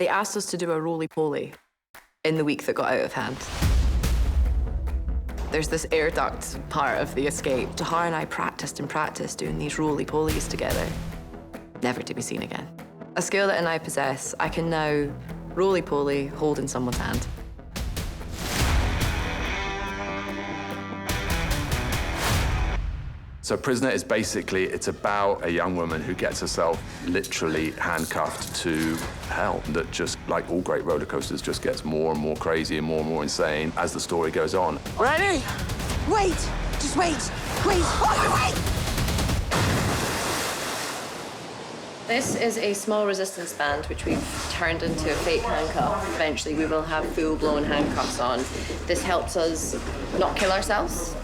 They asked us to do a roly-poly in the week that got out of hand. There's this air duct part of the escape. Tahar and I practiced and practiced doing these roly-polies together, never to be seen again. A skill that I now possess, I can now roly-poly holding someone's hand. So Prisoner is basically, it's about a young woman who gets herself literally handcuffed to hell, that just, like all great roller coasters, just gets more and more crazy and more insane as the story goes on. Ready? Wait! Just wait! Wait! Oh, wait! This is a small resistance band, which we've turned into a fake handcuff. Eventually, we will have full-blown handcuffs on. This helps us not kill ourselves,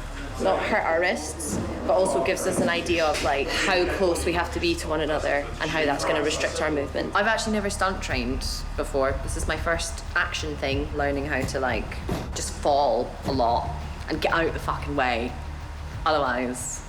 not hurt our wrists, but also gives us an idea of like how close we have to be to one another and how that's going to restrict our movement. I've actually never stunt trained before. This is my first action thing, learning how to like just fall a lot and get out the fucking way. Otherwise,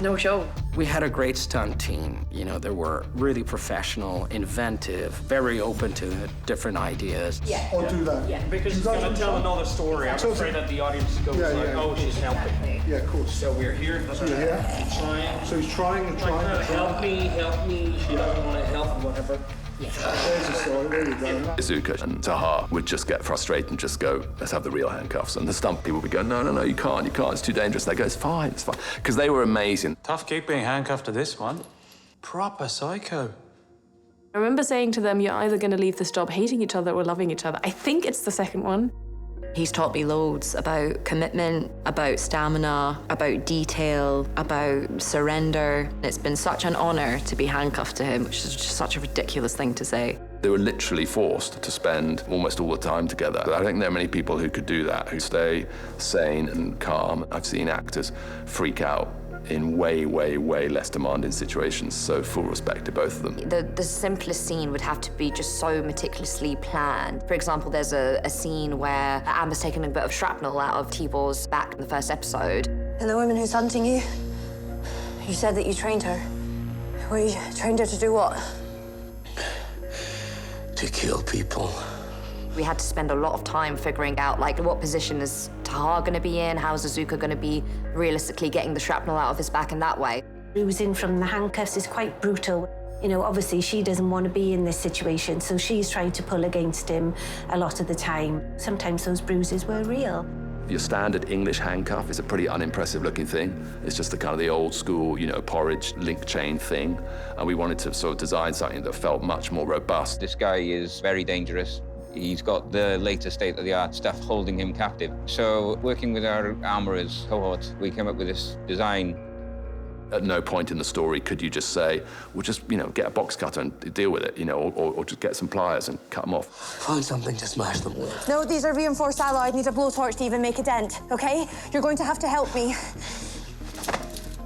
no show. We had a great stunt team. You know, they were really professional, inventive, very open to different ideas. Yeah. I'll do that. Yeah. Because it's going to tell another story. I'm afraid that the audience goes oh, she's helping. Yeah, of course. So we're here. So you're here? Trying. So he's trying and trying and trying. Help me. She doesn't want to help, whatever. There's a story, there you go. Izuka and Tahar would just get frustrated and just go, let's have the real handcuffs. And the stunt people would go, no, you can't, it's too dangerous. They go, it's fine. Because they were amazing. Tough gig being handcuffed to this one. Proper psycho. I remember saying to them, you're either going to leave this job hating each other or loving each other. I think it's the second one. He's taught me loads about commitment, about stamina, about detail, about surrender. It's been such an honor to be handcuffed to him, which is just such a ridiculous thing to say. They were literally forced to spend almost all the time together. I don't think there are many people who could do that, who stay sane and calm. I've seen actors freak out in way less demanding situations, so full respect to both of them. The simplest scene would have to be just so meticulously planned. For example, there's a scene where Amber's taken a bit of shrapnel out of T-Ball's back in the first episode. And the woman who's hunting you, you said that you trained her. Well, you trained her to do what? To kill people. We had to spend a lot of time figuring out, like, what position is Tahar going to be in? How is Izuka going to be realistically getting the shrapnel out of his back in that way? Bruising from the handcuffs is quite brutal. You know, obviously she doesn't want to be in this situation, so she's trying to pull against him a lot of the time. Sometimes those bruises were real. Your standard English handcuff is a pretty unimpressive looking thing. It's just the kind of the old school, porridge link chain thing. And we wanted to sort of design something that felt much more robust. This guy is very dangerous. He's got the latest state-of-the-art stuff holding him captive. So, working with our armourers cohort, we came up with this design. At no point in the story could you just say, well, just, get a box cutter and deal with it, or just get some pliers and cut them off. Find something to smash them with. No, these are reinforced alloy. I need a blowtorch to even make a dent, okay? You're going to have to help me.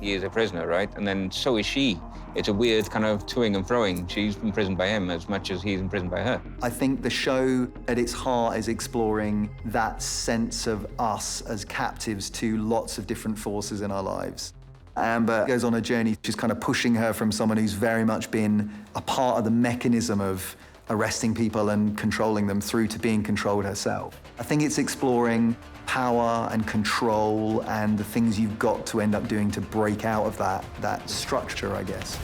He is a prisoner, right? And then so is she. It's a weird kind of toing and froing. She's imprisoned by him as much as he's imprisoned by her. I think the show at its heart is exploring that sense of us as captives to lots of different forces in our lives. Amber goes on a journey, she's kind of pushing her from someone who's very much been a part of the mechanism of arresting people and controlling them through to being controlled herself. I think it's exploring power and control and the things you've got to end up doing to break out of that structure, I guess.